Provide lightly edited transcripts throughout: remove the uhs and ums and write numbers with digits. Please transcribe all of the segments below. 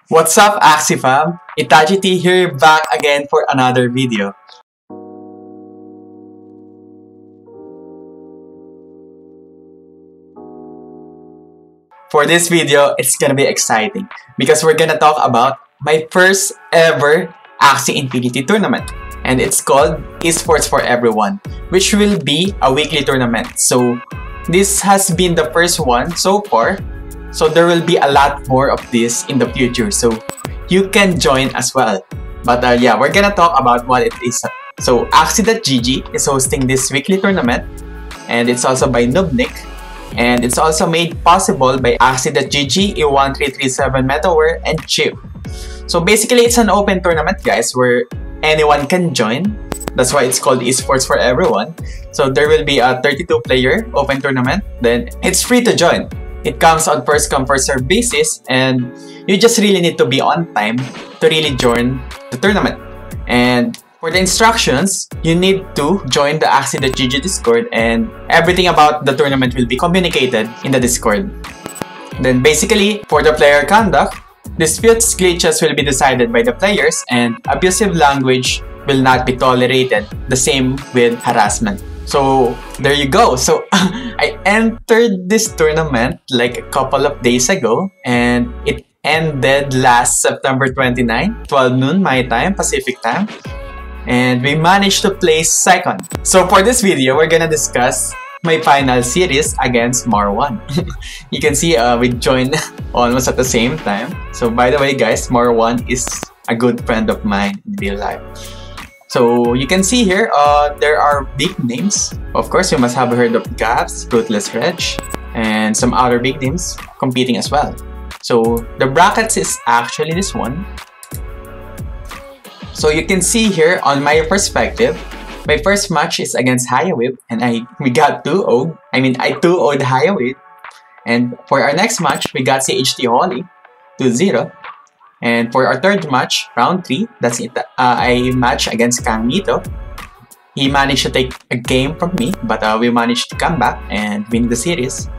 What's up, Axie fam? Itachi T here, back again for another video. For this video, it's gonna be exciting because we're gonna talk about my first ever Axie Infinity tournament. And it's called Esports for Everyone, which will be a weekly tournament. So this has been the first one so far. So there will be a lot more of this in the future. So you can join as well. But yeah, we're gonna talk about what it is. So Axie.gg is hosting this weekly tournament. And it's also by Noobnik. And it's also made possible by Axie.gg, E1337 Metaware, and Chip. So basically, it's an open tournament, guys, where anyone can join. That's why it's called Esports for Everyone. So there will be a 32-player open tournament. Then it's free to join. It comes on first-come, first-served basis, and you just really need to be on time to really join the tournament. And for the instructions, you need to join the Axie.gg Discord, and everything about the tournament will be communicated in the Discord. Then basically, for the player conduct, disputes, glitches will be decided by the players, and abusive language will not be tolerated. The same with harassment. So there you go. So I entered this tournament like a couple of days ago, and it ended last September 29, 12 noon my time, Pacific time. And we managed to place second. So for this video, we're gonna discuss my final series against Mar1. You can see we joined almost at the same time. So by the way, guys, Mar1 is a good friend of mine in real life. So you can see here, there are big names. Of course, you must have heard of Gaps, Ruthless Reg, and some other big names competing as well. So the brackets is actually this one. So you can see here on my perspective, my first match is against Hayawib, and we got 2-0. I 2-0'd Hayawib. And for our next match, we got CHT Holly 2-0. And for our third match, round 3, that's it. I match against Kang Mito. He managed to take a game from me, but we managed to come back and win the series.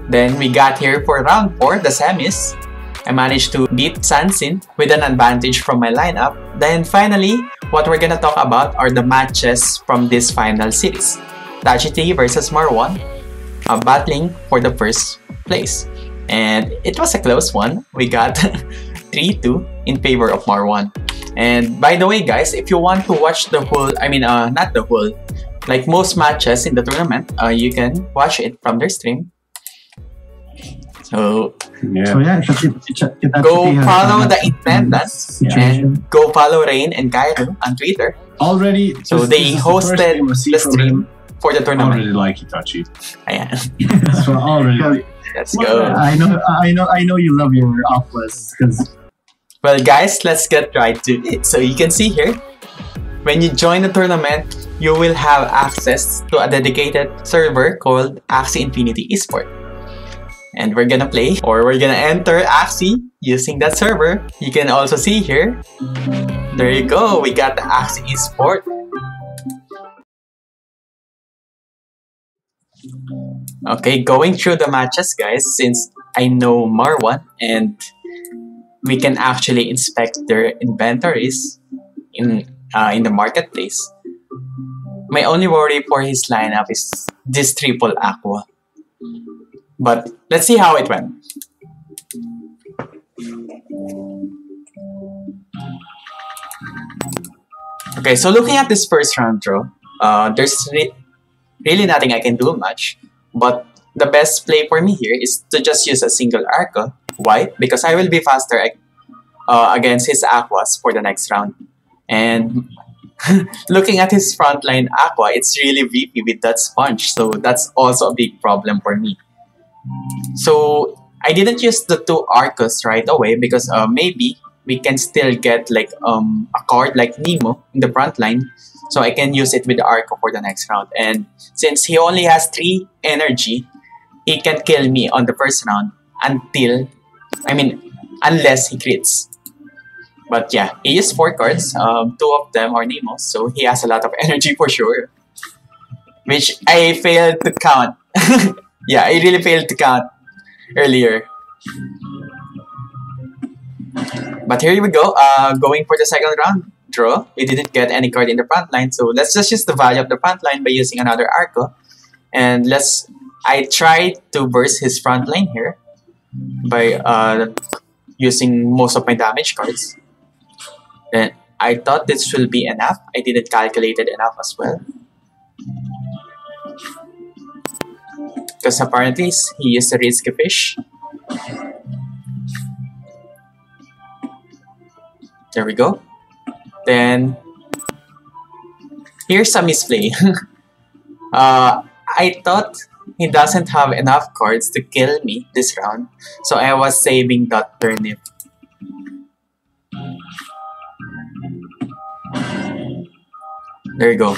Then we got here for round 4, the semis. I managed to beat Sansin with an advantage from my lineup. Then finally, what we're gonna talk about are the matches from this final series. Itachi versus Mar1, battling for the first place. And it was a close one. We got 3-2 in favor of Mar1. And by the way, guys, if you want to watch the whole, not the whole, like most matches in the tournament, you can watch it from their stream. So yeah, go follow the attendance and go follow Rain and Cairo on Twitter. Already, so they hosted the stream for the tournament. I already like Itachi. Yeah. So already. Let's go. I know you love your Oculus. Well, guys, let's get right to it. So you can see here, when you join the tournament, you will have access to a dedicated server called Axie Infinity Esports. And we're gonna play, or we're gonna enter Axie using that server. You can also see here, there you go, we got the Axie Esports. Okay, going through the matches, guys, since I know Mar1 and we can actually inspect their inventories in the marketplace. My only worry for his lineup is this triple aqua. But let's see how it went. Okay, so looking at this first round draw, there's really nothing I can do much. But the best play for me here is to just use a single Arca. Why? Because I will be faster against his Aquas for the next round. And looking at his frontline Aqua, it's really VP with that sponge. So that's also a big problem for me. So I didn't use the 2 Arcus right away because maybe we can still get like a card like Nemo in the front line, so I can use it with the Arco for the next round. And since he only has 3 energy, he can kill me on the first round unless he crits. But yeah, he used 4 cards. 2 of them are Nemos, so he has a lot of energy for sure, which I failed to count. Yeah, I really failed to count earlier. But here we go. Going for the second round draw. We didn't get any card in the front line, so let's just use the value of the front line by using another Arco. And I tried to burst his front line here by using most of my damage cards. Then I thought this will be enough. I didn't calculate it enough as well. Because apparently he used a risky fish. There we go. Then here's a misplay. I thought he doesn't have enough cards to kill me this round, so I was saving that turnip. There you go.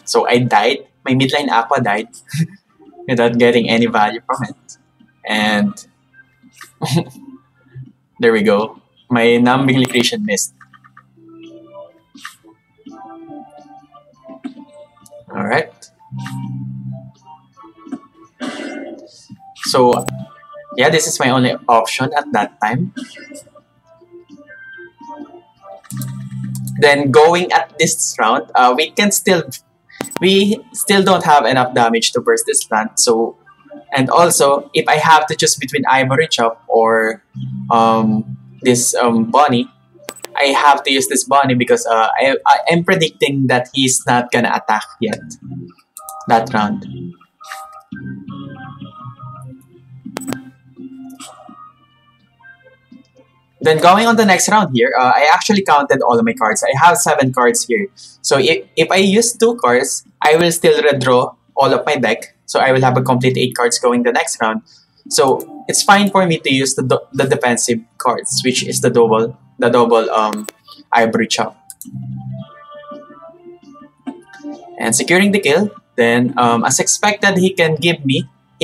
So I died. My midline Aqua died without getting any value from it. And there we go. My numbing liquidation missed. Alright. So yeah, this is my only option at that time. Then going at this round, we still don't have enough damage to burst this plant. So, and also if I have to choose between Ivory Chop or this Bunny, I have to use this Bunny because I am predicting that he's not gonna attack yet that round. Then going on the next round here, I actually counted all of my cards. I have 7 cards here. So if I use 2 cards, I will still redraw all of my deck. So I will have a complete 8 cards going the next round. So it's fine for me to use the defensive cards, which is the double Ivory Chop. And securing the kill, then as expected, he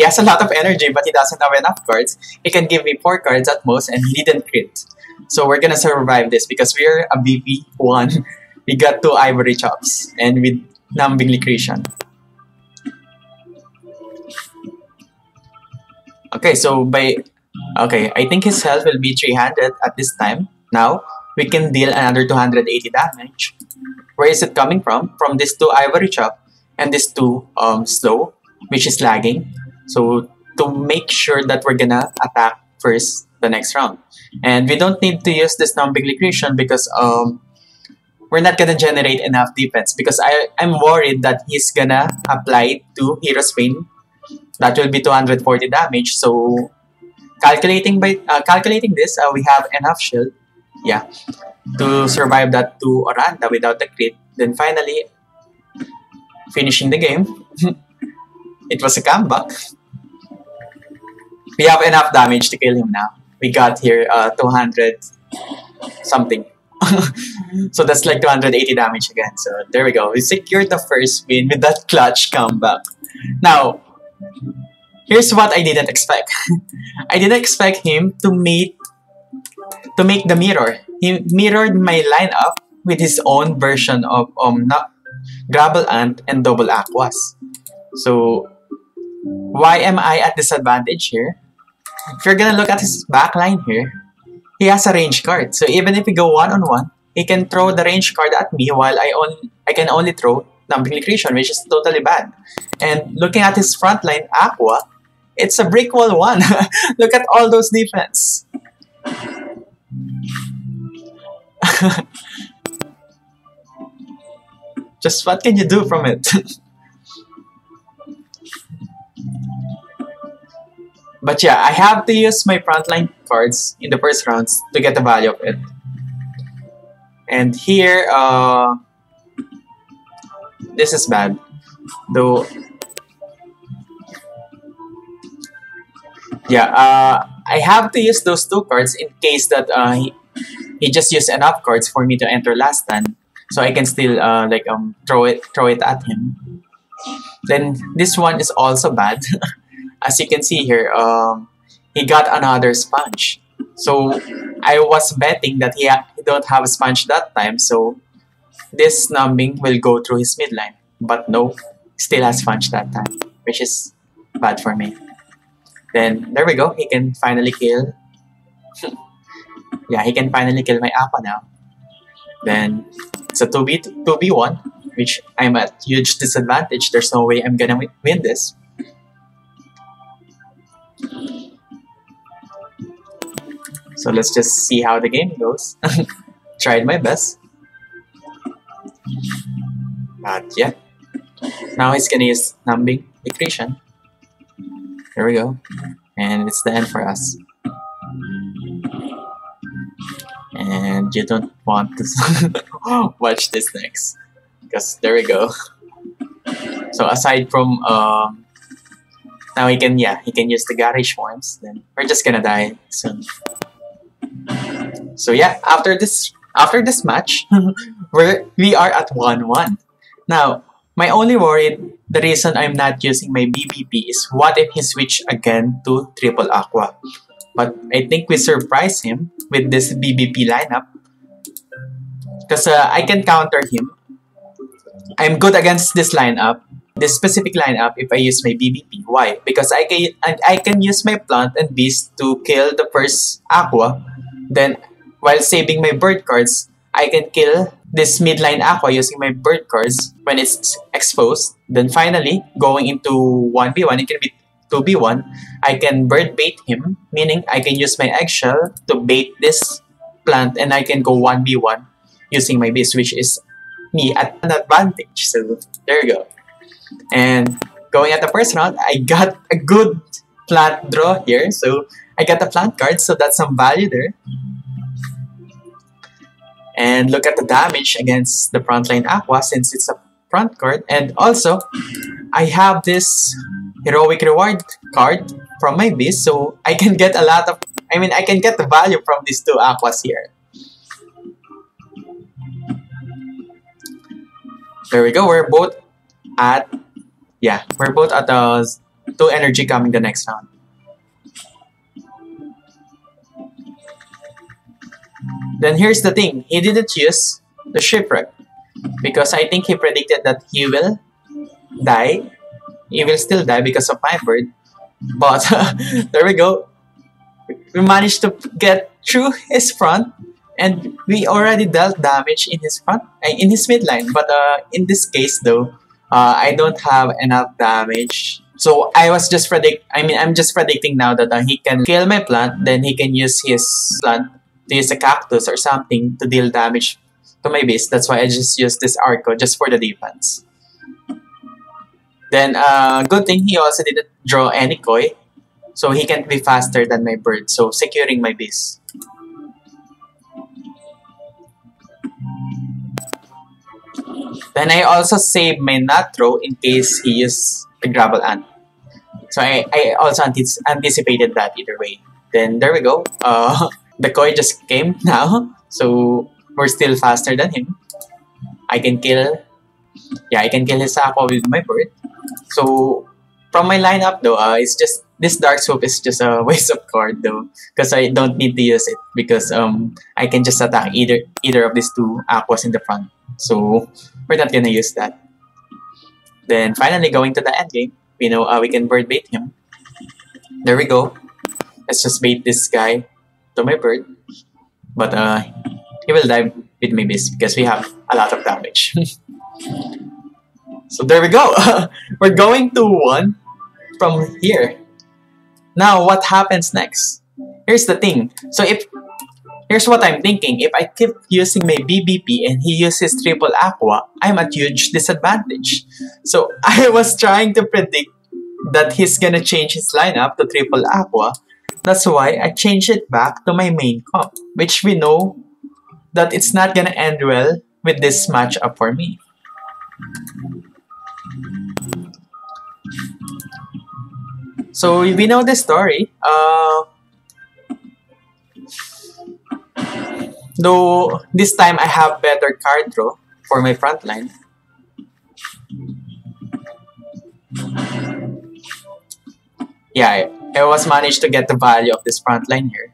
has a lot of energy, but he doesn't have enough cards. He can give me 4 cards at most, and he didn't crit. So we're gonna survive this because we're a BP1. We got 2 Ivory Chops, and with numbing liquidation. Okay, so I think his health will be 300 at this time. Now we can deal another 280 damage. Where is it coming from? From this 2 Ivory Chop and this 2 slow, which is lagging. So to make sure that we're gonna attack first the next round. And we don't need to use this numbing liquidation because we're not gonna generate enough defense because I'm worried that he's gonna apply to Hero's Pain. That will be 240 damage. So calculating this, we have enough shield, yeah, to survive that to Oranda without the crit. Then finally finishing the game. It was a comeback. We have enough damage to kill him now. We got here 200 something. So that's like 280 damage again. So there we go. We secured the first win with that clutch comeback. Now, here's what I didn't expect. I didn't expect him to make the mirror. He mirrored my lineup with his own version of Gravel Ant and Double Aquas. So why am I at disadvantage here? If you're gonna look at his backline here, he has a range card. So even if we go one-on-one, he can throw the range card at me while I can only throw numbing liquidation, which is totally bad. And looking at his frontline Aqua, it's a brick wall 1. Look at all those defense. Just what can you do from it? But yeah, I have to use my frontline cards in the first rounds to get the value of it. And here, this is bad. Though, yeah, I have to use those 2 cards in case that he just used enough cards for me to enter last stand. So I can still throw it at him. Then this one is also bad. As you can see here, he got another sponge. So I was betting that he don't have a sponge that time. So this numbing will go through his midline. But no, still has sponge that time, which is bad for me. Then there we go. He can finally kill. Yeah, he can finally kill my Aqua now. Then it's a 2v1, which I'm at huge disadvantage. There's no way I'm gonna win this. So let's just see how the game goes. Tried my best. But yeah. Now he's gonna use numbing accretion. There we go. And it's the end for us. And you don't want to watch this next. Because there we go. So aside from now he can use the garage forms, then we're just gonna die soon. So yeah, after this match, we are at 1-1. Now, my only worry, the reason I'm not using my BBP is what if he switch again to triple aqua. But I think we surprise him with this BBP lineup. Because I can counter him. I'm good against this lineup, this specific lineup, if I use my BBP. Why? Because I can use my plant and beast to kill the first aqua. Then, while saving my bird cards, I can kill this midline aqua using my bird cards when it's exposed. Then finally, going into 1v1, it can be 2v1, I can bird bait him, meaning I can use my eggshell to bait this plant and I can go 1v1 using my beast, which is me at an advantage. So there you go. And going at the first round, I got a good plant draw here. So I got the plant card, so that's some value there. And look at the damage against the frontline aqua since it's a front card. And also, I have this heroic reward card from my beast, so I can get a lot of, I can get the value from these two aquas here. There we go. We're both at 2 energy coming the next round. Then here's the thing, he didn't use the shipwreck because I think he predicted that he will die. He will still die because of my bird. But there we go. We managed to get through his front and we already dealt damage in his front, in his midline. But in this case though, I don't have enough damage. So I'm just predicting now that he can kill my plant, then he can use his plant to use a cactus or something to deal damage to my base. That's why I just used this Arco just for the defense. Then, good thing he also didn't draw any koi, so he can't be faster than my bird, so securing my base. Then I also saved my nut throw in case he used the gravel ant. So I also anticipated that either way. Then there we go. The koi just came now, so we're still faster than him. I can kill his aqua with my bird. So from my lineup though, it's just this dark swoop is just a waste of card though, because I don't need to use it because I can just attack either of these two aquas in the front. So we're not gonna use that. Then finally going to the end game, we can bird bait him. There we go. Let's just bait this guy to my bird, but he will die with my beast because we have a lot of damage. So there we go. We're going to 1 from here. Now what happens next? Here's the thing. So here's what I'm thinking. If I keep using my BBP and he uses triple aqua, I'm at huge disadvantage. So I was trying to predict that he's gonna change his lineup to triple aqua. That's why I changed it back to my main comp, which we know that it's not gonna end well with this matchup for me. So we know the story. Though this time I have better card draw for my front line. Yeah, I was managed to get the value of this front line here.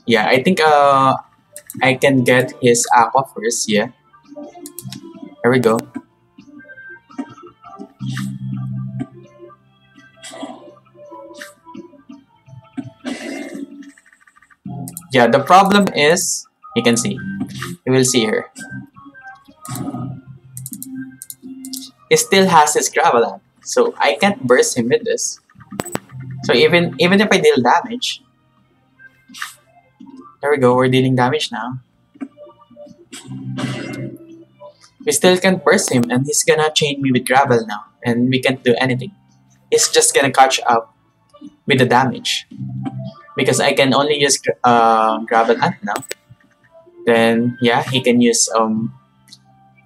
yeah, I think I can get his aqua first. Yeah, there we go. Yeah, the problem is you can see. You will see here. He still has his gravel, so I can't burst him with this. So even if I deal damage, there we go. We're dealing damage now. We still can't burst him, and he's gonna chain me with gravel now, and we can't do anything. He's just gonna catch up with the damage because I can only use gravel ant now. Then yeah, he can use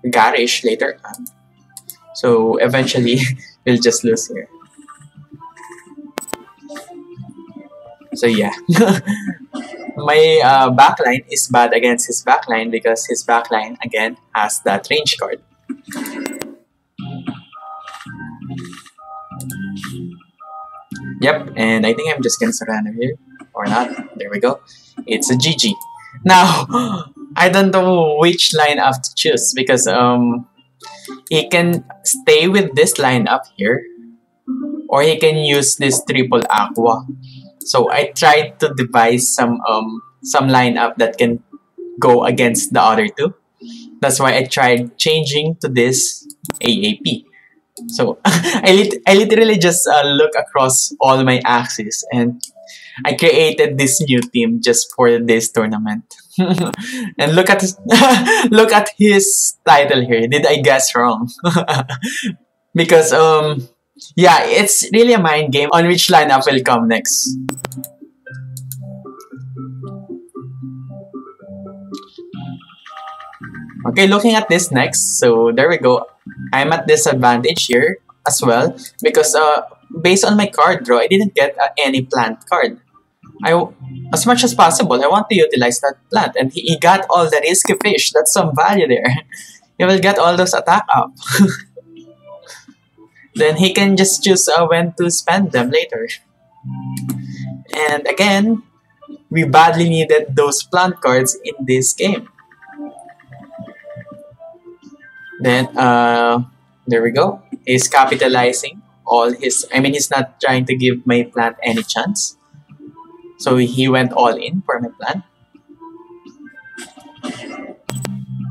garish later on. So eventually, we'll just lose here. So yeah, my backline is bad against his backline because his backline again has that range card. Yep, and I think I'm just gonna surrender here or not. There we go. It's a GG. Now I don't know which lineup to choose because he can stay with this lineup here, or he can use this triple aqua. So I tried to devise some lineup that can go against the other two. That's why I tried changing to this AAP. So I literally just look across all my axes and I created this new team just for this tournament. And look at his, look at his title here. Did I guess wrong? Because yeah, it's really a mind game on which lineup will come next. Okay, looking at this next. So there we go. I'm at disadvantage here as well because based on my card draw, I didn't get any plant card. As much as possible, I want to utilize that plant, and he got all the risky fish. That's some value there. He will get all those attack up. Then he can just choose when to spend them later. And again, we badly needed those plant cards in this game. Then there we go. He's capitalizing all his. I mean, he's not trying to give my plant any chance. So he went all in for my plant.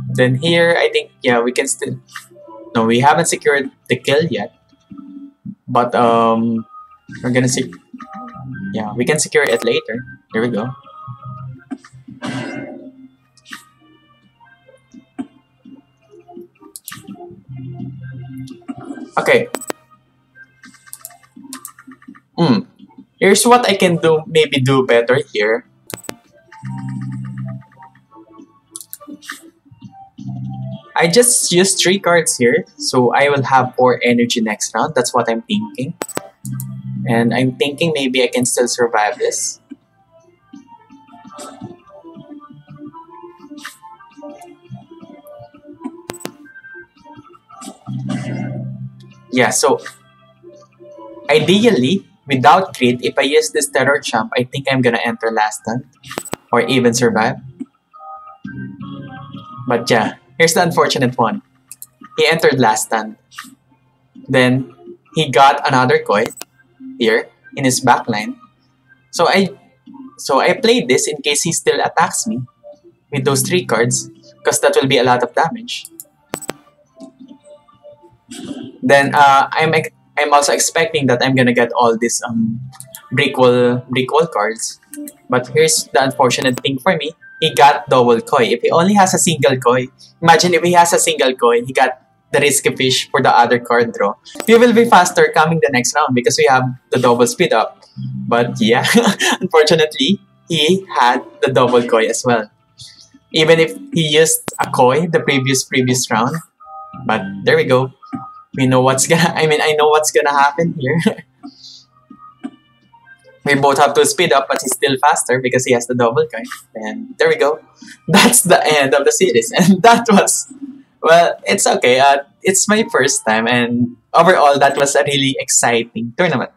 Then here, I think yeah, we can still. No, we haven't secured the kill yet. But we're gonna see. Yeah, we can secure it later. Here we go. Okay. Here's what I can do. Maybe do better here. I just used 3 cards here, so I will have 4 energy next round. That's what I'm thinking. And I'm thinking maybe I can still survive this. Yeah, so ideally, without crit, if I use this terror champ, I think I'm gonna enter last turn or even survive. But yeah, here's the unfortunate one. He entered last turn. Then he got another koi here in his backline. So I played this in case he still attacks me with those 3 cards, because that will be a lot of damage. Then I'm also expecting that I'm gonna get all these brick wall cards. But here's the unfortunate thing for me. He got double koi. If he only has a single koi, imagine if he has a single koi, he got the risky fish for the other card draw. We will be faster coming the next round because we have the double speed up. But yeah, unfortunately, he had the double koi as well. Even if he used a koi the previous round. But there we go. We know what's gonna. I know what's gonna happen here. We both have to speed up, but he's still faster because he has the double koi. And there we go. That's the end of the series. And that was, well, it's okay. It's my first time, and overall, that was a really exciting tournament.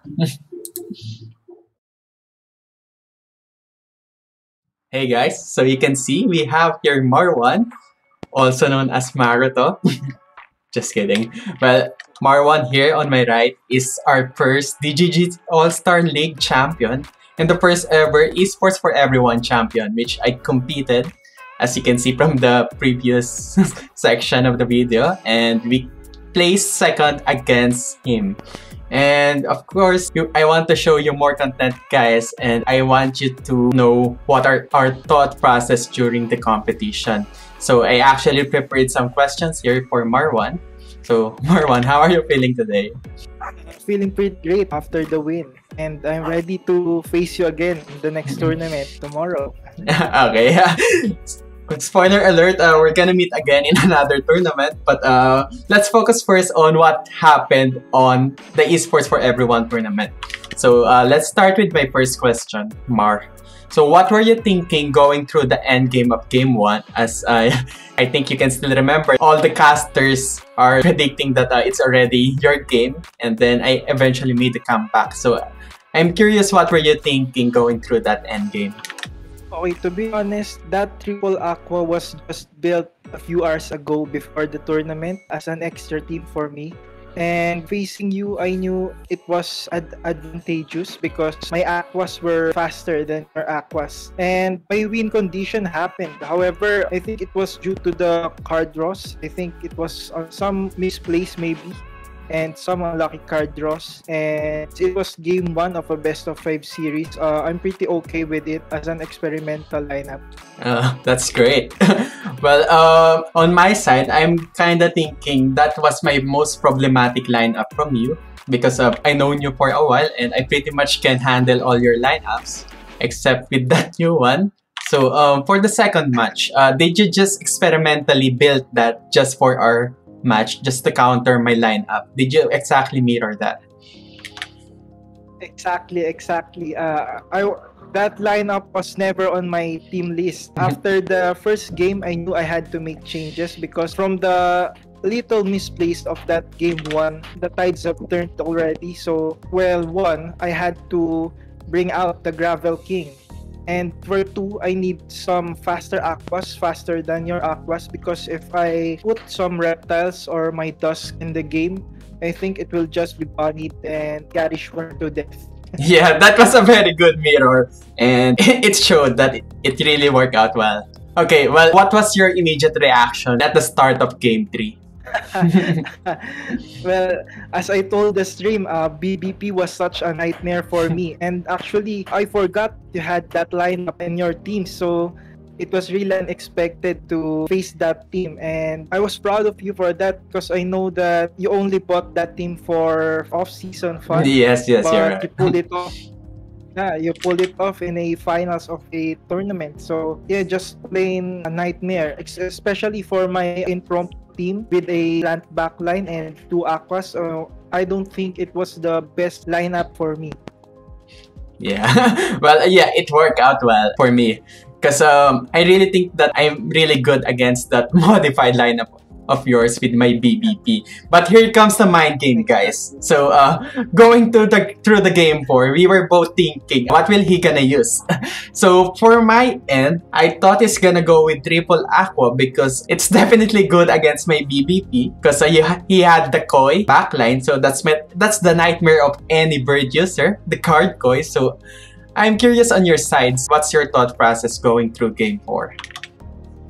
Hey guys, so you can see we have here Mar1, also known as Maruto. Just kidding. Well, Mar1 here on my right is our first DGG All-Star League champion and the first ever Esports for Everyone champion, which I competed, as you can see from the previous section of the video, and we placed second against him. And of course, I want to show you more content, guys, and I want you to know what are our thought process during the competition. So I actually prepared some questions here for Mar1. So Mar1, how are you feeling today? Feeling pretty great after the win, and I'm ready to face you again in the next tournament tomorrow. Okay. Spoiler alert, we're gonna meet again in another tournament, but let's focus first on what happened on the Esports for Everyone tournament. So let's start with my first question, Mar. So what were you thinking going through the end game of game 1? As I think you can still remember, all the casters are predicting that it's already your game, and then I eventually made the comeback. So I'm curious, what were you thinking going through that end game? Okay, to be honest, that triple aqua was just built a few hours ago before the tournament as an extra team for me. And facing you, I knew it was advantageous because my aquas were faster than your aquas. And my win condition happened. However, I think it was due to the card draws. I think it was on some misplace maybe, and some unlucky card draws, and it was game 1 of a best of 5 series. I'm pretty okay with it as an experimental lineup. That's great. Well, on my side, I'm kind of thinking that was my most problematic lineup from you because I known you for a while and I pretty much can handle all your lineups except with that new one. So for the second match, did you just experimentally build that just for our match, just to counter my lineup? Did you exactly mirror that? Exactly. That lineup was never on my team list. After the first game, I knew I had to make changes because from the little misplaced of that game 1, the tides have turned already. So, well, 1, I had to bring out the Gravel King. And for 2, I need some faster aquas, faster than your aquas, because if I put some reptiles or my dusk in the game, I think it will just be bodied and carry Schwer to death. Yeah, that was a very good mirror, and it showed that it really worked out well. Okay, well, what was your immediate reaction at the start of game 3? Well, as I told the stream, BBP was such a nightmare for me, and actually I forgot you had that lineup in your team, so it was really unexpected to face that team, and I was proud of you for that because I know that you only bought that team for off-season fun. Yes, but you're right. you pulled it off. Yeah, you pulled it off in a finals of a tournament. So yeah, just plain a nightmare, especially for my impromptu team with a plant backline and 2 aquas. I don't think it was the best lineup for me. Yeah, well, yeah, it worked out well for me because I really think that I'm really good against that modified lineup of yours with my BBP. But here comes the mind game, guys. So going through the game 4, we were both thinking, what will he gonna use? So for my end, I thought he's gonna go with triple aqua because it's definitely good against my BBP because he had the koi backline. So that's the nightmare of any bird user, the card koi. So I'm curious on your sides, what's your thought process going through game 4?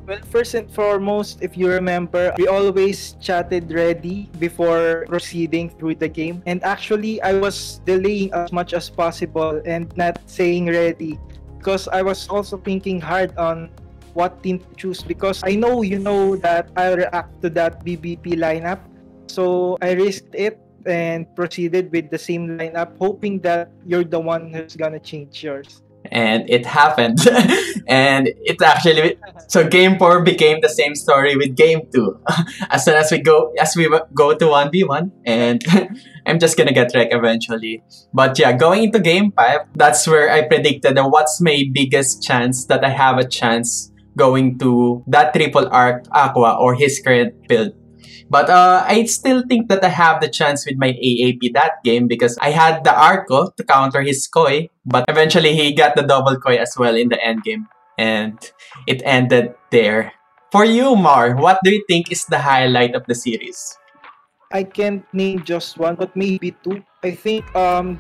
Well, first and foremost, if you remember, we always chatted ready before proceeding through the game. And actually, I was delaying as much as possible and not saying ready because I was also thinking hard on what team to choose because I know you know that I'll react to that BBP lineup. So I risked it and proceeded with the same lineup, hoping that you're the one who's gonna change yours. And it happened. And it actually, so game 4 became the same story with game 2. As soon as we go to 1v1, and I'm just gonna get wrecked eventually. But yeah, going into game 5, that's where I predicted that what's my biggest chance that I have a chance going to that triple arc aqua or his current build. But I still think that I have the chance with my AAP that game because I had the Arco to counter his Koi, but eventually he got the double Koi as well in the end game. and it ended there. For you, Mar, what do you think is the highlight of the series? I can't name just one, but maybe two. I think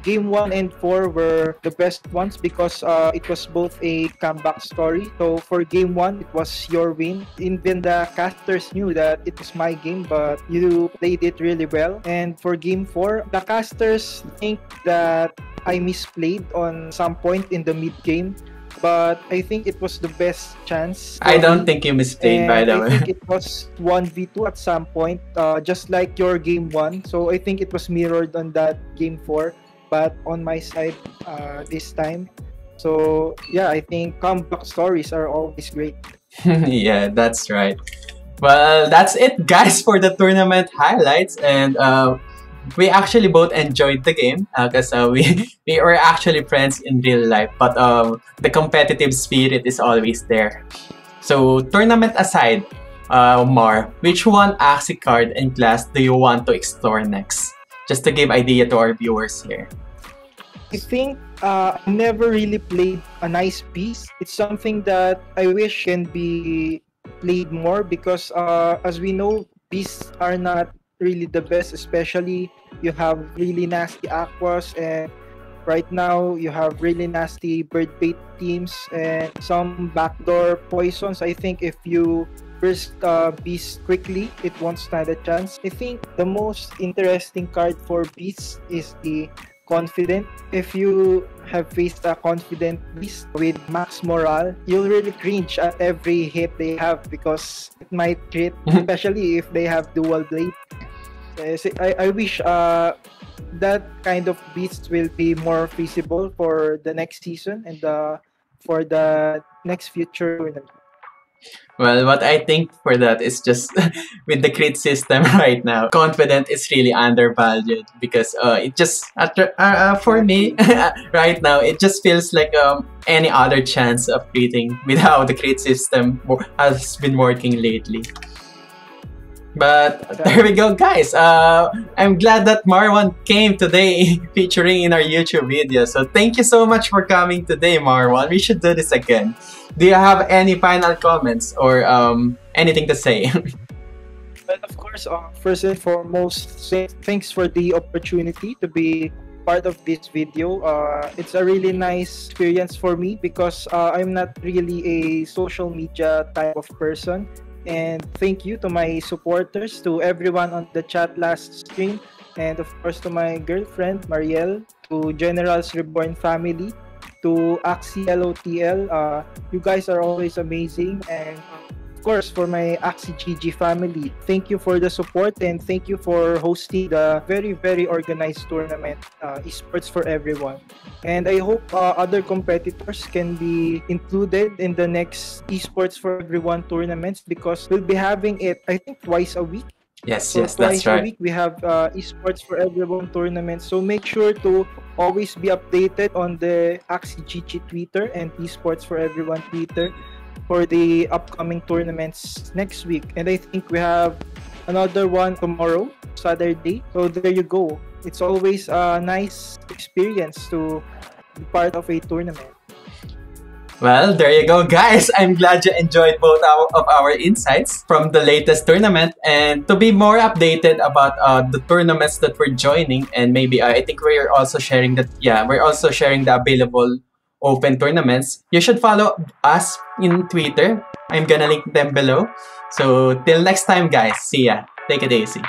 game one and four were the best ones because it was both a comeback story. So for game one, it was your win. Even the casters knew that it was my game, but you played it really well. And for game four, the casters think that I misplayed on some point in the mid game, but I think it was the best chance I for don't me. think you misplayed, by And the I way. think it was 1v2 at some point, just like your game 1. So I think it was mirrored on that game 4, but on my side this time. So yeah, I think comeback stories are always great. Yeah, that's right. Well, that's it, guys, for the tournament highlights. And we actually both enjoyed the game because we were actually friends in real life. But the competitive spirit is always there. So, tournament aside, Mar, which one Axie card and class do you want to explore next? Just to give idea to our viewers here. I think I never really played a nice piece. It's something that I wish can be played more because as we know, beasts are not really the best, especially you have really nasty aquas and right now you have really nasty bird bait teams and some backdoor poisons. I think if you burst beast quickly, it won't stand a chance. I think the most interesting card for beasts is the confident. If you have faced a confident beast with max morale, you'll really cringe at every hit they have because it might crit, especially if they have dual blade. I wish that kind of beast will be more feasible for the next season and for the next future tournament. Well, what I think for that is just with the crit system right now, confident is really undervalued because it just for me right now it just feels like any other chance of critting with how the crit system has been working lately. But there we go, guys. I'm glad that Mar1 came today featuring in our YouTube video. So thank you so much for coming today, Mar1. We should do this again. Do you have any final comments or anything to say? Well, of course, first and foremost, thanks for the opportunity to be part of this video. It's a really nice experience for me because I'm not really a social media type of person. And thank you to my supporters, to everyone on the chat last stream, and of course to my girlfriend, Marielle, to General's Reborn family, to Axie LOTL. You guys are always amazing. And of course, for my Axie GG family, thank you for the support and thank you for hosting the very, very organized tournament, Esports for Everyone. And I hope other competitors can be included in the next Esports for Everyone tournaments because we'll be having it, I think, twice a week. Yes, So yes, that's twice a right. week we have Esports for Everyone tournaments. So make sure to always be updated on the Axie GG Twitter and Esports for Everyone Twitter for the upcoming tournaments next week. And I think we have another one tomorrow, Saturday. So there you go. It's always a nice experience to be part of a tournament. Well, there you go, guys. I'm glad you enjoyed both of our insights from the latest tournament. And to be more updated about the tournaments that we're joining, and maybe I think we're also sharing that. Yeah, we're also sharing the available open tournaments. You should follow us in Twitter. I'm gonna link them below. So till next time, guys. See ya. Take it easy.